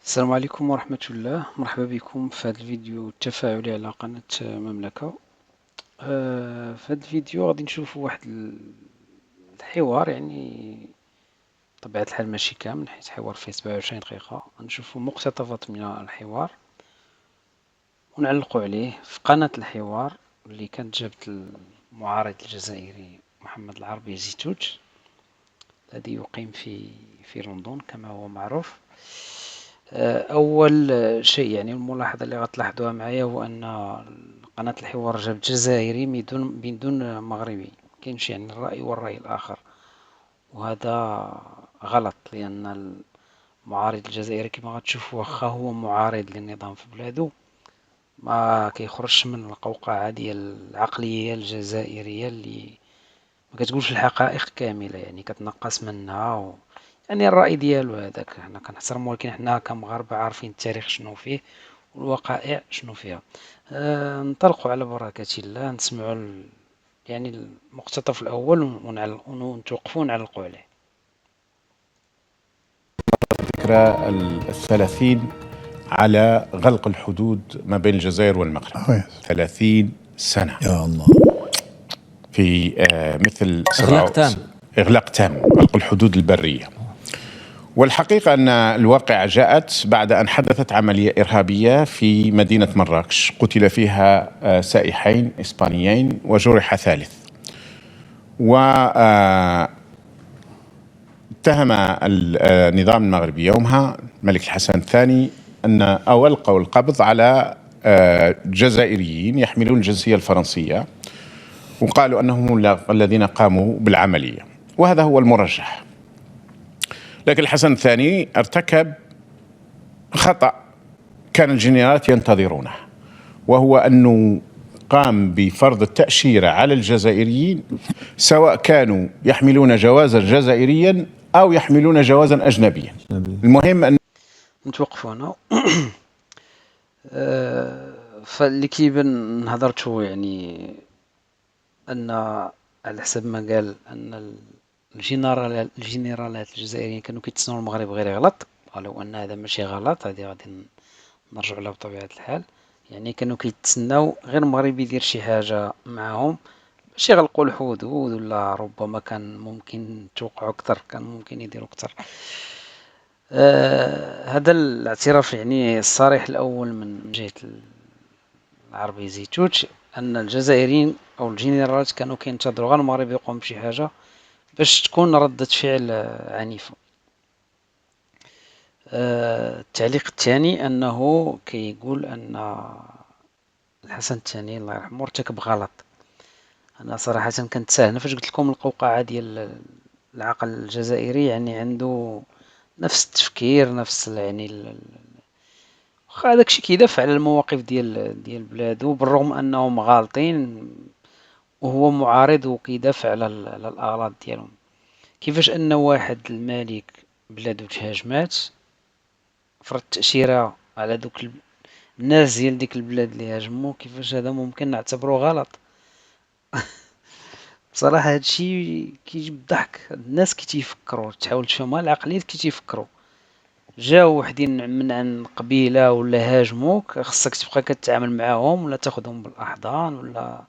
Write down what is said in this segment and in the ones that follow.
السلام عليكم ورحمة الله، مرحبا بكم في هذا الفيديو التفاعلي على قناة مملكة. في هذا الفيديو غادي نشوفوا واحد الحوار، يعني بطبيعة الحال ماشي كامل حيت حوار فيه 27 دقيقة. غنشوفوا مقتطفات من الحوار ونعلقوا عليه في قناة الحوار اللي كانت جابت المعارض الجزائري محمد العربي زيتوت الذي يقيم في لندن كما هو معروف. أول شيء، يعني الملاحظة اللي غتلاحظوها معايا هو أن قناة الحوار جابت جزائري بدون مغربي. مكاينش يعني الرأي والرأي الآخر، وهذا غلط، لأن المعارض الجزائري كما غتشوفوا واخا هو معارض للنظام في بلادو ما كيخرجش من القوقعة ديال العقلية الجزائرية اللي ما كتقولش الحقائق كاملة، يعني كتنقص منها يعني الرأي ديالو هذاك حنا كنحترمو، ولكن حنا كمغاربة عارفين التاريخ شنو فيه والوقائع شنو فيها. ننطلقوا على بركة الله، نسمعوا يعني المقتطف الأول ونتوقفوا ونعلقوا عليه. ذكرى الثلاثين على غلق الحدود ما بين الجزائر والمغرب. 30 سنة يا الله. في مثل إغلاق تام غلق الحدود البرية. والحقيقة أن الواقعة جاءت بعد أن حدثت عملية إرهابية في مدينة مراكش قتل فيها سائحين إسبانيين وجرح ثالث. واتهم النظام المغربي يومها الملك الحسن الثاني أن ألقوا القبض على جزائريين يحملون الجنسية الفرنسية، وقالوا أنهم الذين قاموا بالعملية، وهذا هو المرجح. لكن الحسن الثاني ارتكب خطأ كان الجنرالات ينتظرونه، وهو أنه قام بفرض التأشيرة على الجزائريين سواء كانوا يحملون جوازا جزائريا أو يحملون جوازا أجنبيا. المهم أن نتوقفوا هنا. فاللي كيبان هضرتو، يعني أن على حسب ما قال أن الجنرالات الجزائريين كانوا كيتسناو المغرب غير يغلط، قالوا أن هذا ماشي غلط، هذه غادي نرجعوا لها بطبيعة الحال. يعني كانوا كيتسناو غير المغرب يدير شي حاجة معاهم باش يغلقوا الحدود، ولا ربما كان ممكن توقعوا أكثر، كان ممكن يديروا أكثر. هذا الاعتراف يعني الصريح الأول من جهة العربي زيتوت أن الجزائريين أو الجنرالات كانوا كينتظروا غير المغرب يقوم بشي حاجة باش تكون ردة فعل عنيفة. التعليق الثاني أنه كيقول أن الحسن الثاني الله يرحمه ارتكب غلط. أنا صراحة كنت ساهل فاش قلت لكم القوقعة ديال العقل الجزائري، يعني عنده نفس التفكير، نفس يعني واخا داكشي كيدافع على المواقف ديال بلادو بالرغم أنهم غالطين، وهو معارض وكيدافع على الأغراض ديالهم. كيفاش أن واحد الملك بلادو تهاجمات فرض التأشيرة على دوك الناس ديال ديك البلاد اللي هاجمو، كيفاش هذا ممكن نعتبره غلط؟ بصراحة هادشي كيجيب الضحك. الناس كي تيفكروا، تحاول تفهمها العقليات كي تيفكروا، جاو وحدين من عن قبيلة ولا هاجموك، خصك تبقى كتعامل معاهم ولا تاخذهم بالأحضان ولا؟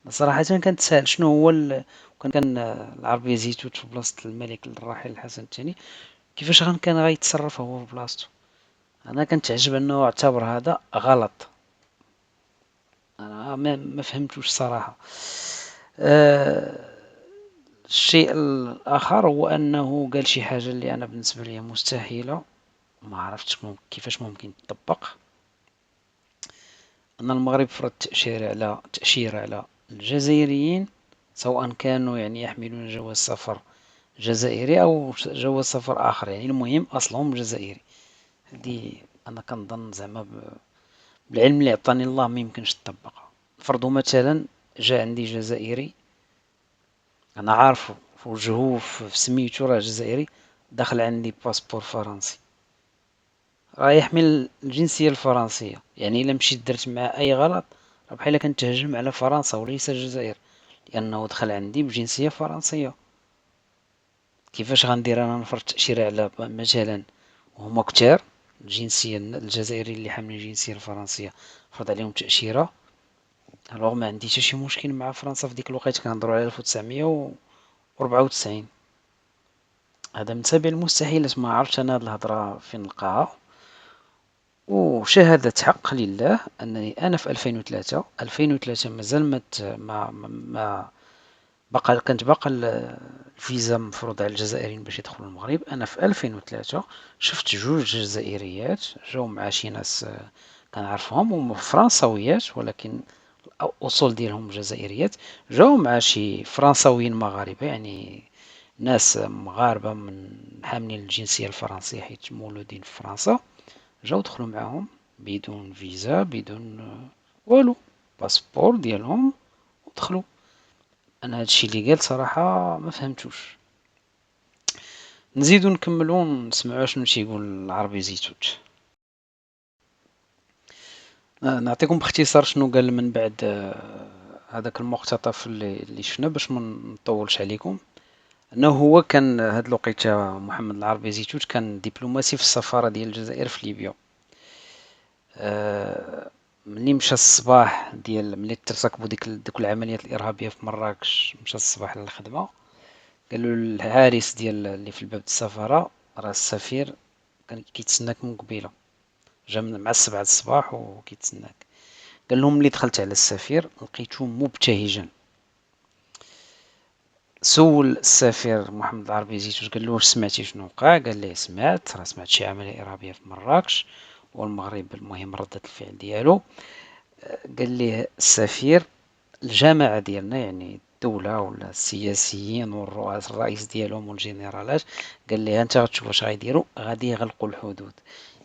صراحة كانت ساهل شنو هو كان العربية زيتوت في بلاصة الملك الراحل الحسن الثاني، كيفاش كان غيتصرف هو في بلاصتو؟ انا كنت تعجب انه اعتبر هذا غلط. انا ما فهمتوش صراحة. الشيء الاخر هو انه قال شي حاجة اللي انا بالنسبة لي مستحيلة، ما عرفتش كيفاش ممكن تطبق. ان المغرب فرض تأشيرة على الجزائريين سواء كانوا يعني يحملون جواز سفر جزائري او جواز سفر اخر، يعني المهم اصلهم جزائري. هذه انا كنظن زعما بالعلم اللي عطاني الله ما يمكنش تطبقها. فرضوا مثلا جا عندي جزائري انا عارفه في وجهه في سميتو راه جزائري، دخل عندي باسبور فرنسي، راه يحمل الجنسية الفرنسية، يعني الا مشيت درت معاه اي غلط راه بحال كنتهجم على فرنسا وليس الجزائر، لانه دخل عندي بجنسية فرنسية. كيفاش غندير انا نفرض تأشيرة على مثلا وهما كتار الجنسية الجزائريين اللي حاملين الجنسية الفرنسية فرض عليهم تأشيرة. الوغ ما عندي حتى شي مشكل مع فرنسا في ديك الوقيته، كنهضروا على 1994. هذا من سبيل المستحيلات، ما عرفتش انا هاد الهضره فين نلقاها. وشهادة حق لله انني انا في 2003 مازال ما كانت باقا الفيزا مفروض على الجزائريين باش يدخلوا المغرب. انا في 2003 شفت جوج جزائريات جاو مع شي ناس كنعرفهم، هما فرنساويات ولكن الاصول ديالهم جزائريات، جاو مع شي فرنساويين مغاربه، يعني ناس مغاربه من حاملين الجنسيه الفرنسيه حيت مولودين في فرنسا. جاو دخلوا معاهم بدون فيزا بدون والو، باسبور ديالهم ودخلوا. انا هادشي اللي قال صراحه ما فهمتوش. نزيدو نكملو نسمعو شنو تيقول العربي زيتوت. نعطيكم باختصار شنو قال من بعد هذاك المقتطف اللي شفنا باش ما نطولش عليكم. انه هو كان هاد الوقيته محمد العربي زيتوت كان دبلوماسي في السفاره ديال الجزائر في ليبيا. ملي مشى الصباح ديال ملي ترتكبوا ديك العمليات الارهابيه في مراكش، مشى الصباح للخدمه. قالوا الحارس ديال اللي في الباب السفاره راه السفير كان كيتسناك من قبيله، جا مع 7 الصباح وكيتسناك. قال لهم ملي دخلت على السفير لقيته مبتهجا. سول السفير محمد العربي زيتوت قال له واش سمعتي شنو وقع؟ قال ليه سمعت شي عمليه ارهابيه في مراكش والمغرب المهم ردة الفعل ديالو. قال ليه السفير الجماعه ديالنا يعني الدوله ولا السياسيين الرئيس ديالهم والجنرالات، قال ليه انت غتشوف واش غيديروا، غادي يغلقوا الحدود.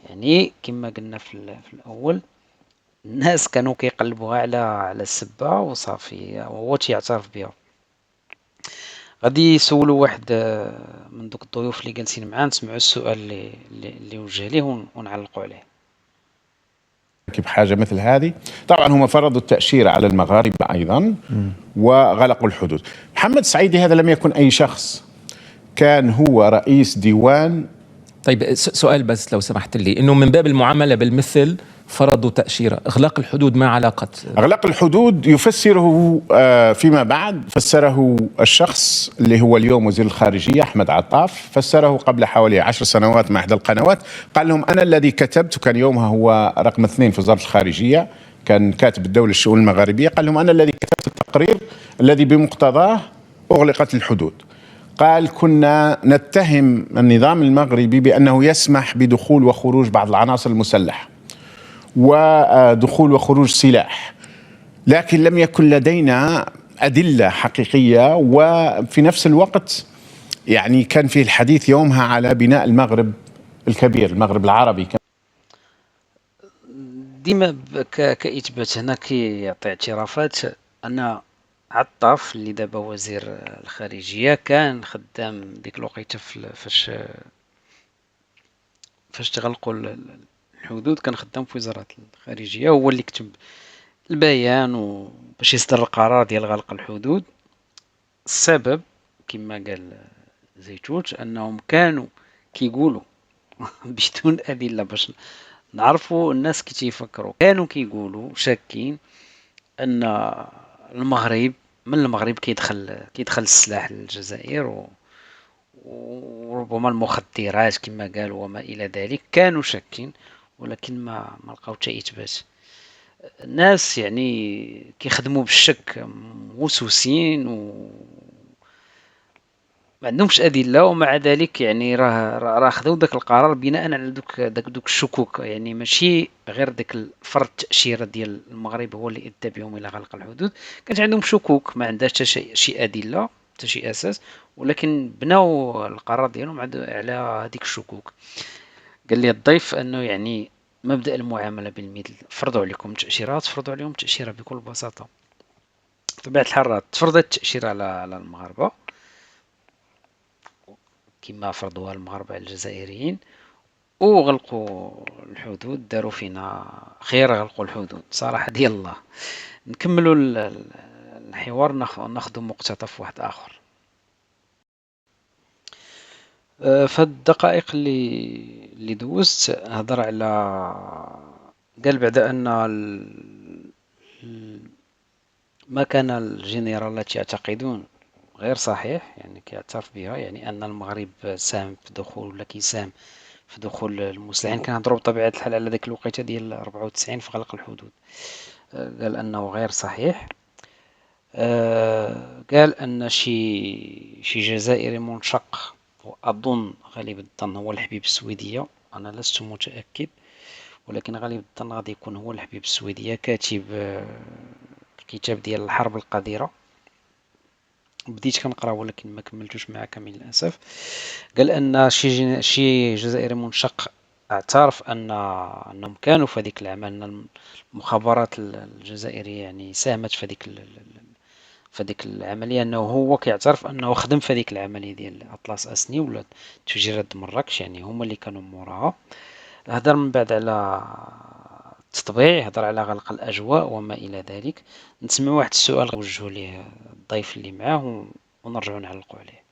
يعني كما قلنا في الاول، الناس كانوا كيقلبوها على السبه وصافي، هو تيعترف بها. غادي يسولوا واحد من دوك الضيوف اللي جالسين معاه، نسمعوا السؤال اللي وجه ليه ونعلقوا عليه. بحاجة مثل هذه. طبعا هم فرضوا التأشيرة على المغاربة أيضا وغلقوا الحدود. محمد سعيدي هذا لم يكن أي شخص، كان هو رئيس ديوان. طيب سؤال بس لو سمحت لي، انه من باب المعامله بالمثل فرضوا تاشيره، اغلاق الحدود ما علاقه؟ إغلاق الحدود يفسره فيما بعد، فسره الشخص اللي هو اليوم وزير الخارجية أحمد عطاف، فسره قبل حوالي 10 سنوات مع إحدى القنوات. قال لهم أنا الذي كتبت، وكان يومها هو رقم 2 في وزارة الخارجية، كان كاتب الدولة الشؤون المغاربية. قال لهم أنا الذي كتبت التقرير الذي بمقتضاه أغلقت الحدود. قال كنا نتهم النظام المغربي بأنه يسمح بدخول وخروج بعض العناصر المسلحة ودخول وخروج سلاح، لكن لم يكن لدينا أدلة حقيقية. وفي نفس الوقت يعني كان فيه الحديث يومها على بناء المغرب الكبير، المغرب العربي. ديما كإثبات هنا كيعطي اعترافات أن عطاف اللي دابا وزير الخارجية كان خدام ديك الوقيته فاش تغلقوا الحدود، كان خدام في وزارة الخارجية، هو اللي كتب البيان باش يصدر القرار ديال غلق الحدود. السبب كما قال زيتوت أنهم كانوا كيقولوا بدون أدلة باش نعرفوا الناس كي تيفكروا، كانوا كيقولوا شاكين ان من المغرب كيدخل السلاح للجزائر وربما المخدرات كما قالوا وما الى ذلك. كانوا شاكين ولكن ما لقاو حتى اثبات. الناس يعني كيخدموا بالشك، موسوسين ما عندهمش ادله، ومع ذلك يعني راه خذوا داك القرار بناء على دوك الشكوك. يعني ماشي غير داك فرض التاشيره ديال المغرب هو اللي ادى بهم الى غلق الحدود، كانت عندهم شكوك ما عندهاش حتى شي ادله حتى شي اساس، ولكن بناو القرار ديالهم على هذيك الشكوك. قال لي الضيف انه يعني مبدا المعامله بالمثل، فرضوا عليكم تاشيرات فرضوا عليهم تاشيره بكل بساطه. بطبيعه الحال تفرضت التاشيره على المغاربه كما فرضوها المغاربه على الجزائريين، وغلقوا الحدود، داروا فينا خير غلقوا الحدود صراحة ديال الله. نكملوا الحوار، ناخذ مقتطف واحد آخر. فهاد الدقائق اللي اللي دوزت هضر على، قال بعد أن ما كان الجنرالات يعتقدون غير صحيح، يعني كيعترف بها، يعني أن المغرب ساهم في دخول، ولا كيساهم في دخول المسلحين. كنهضروا بطبيعة الحال على ذاك الوقيته ديال 94 في غلق الحدود. قال أنه غير صحيح. قال أن شي جزائري منشق، وأظن غالب الظن هو الحبيب السويدية، أنا لست متأكد، ولكن غالب الظن غادي يكون هو الحبيب السويدية، كاتب الكتاب ديال الحرب القذرة. بديت كنقرا ولكن ما كملتوش معاه كامل للأسف. قال أن شي جزائري منشق اعترف أنهم كانوا في هذيك العمل، أن المخابرات الجزائرية يعني ساهمت في هذيك العملية، أنه هو كيعترف أنه خدم في هذيك العملية ديال أطلس أسني ولا تفجيرات مراكش، يعني هما اللي كانوا موراها. هدر من بعد على التطبيع، هدر على غلق الأجواء وما إلى ذلك. نسمع واحد السؤال وجهه ليه الضيف اللي معاه ونرجعوا نعلقوا عليه.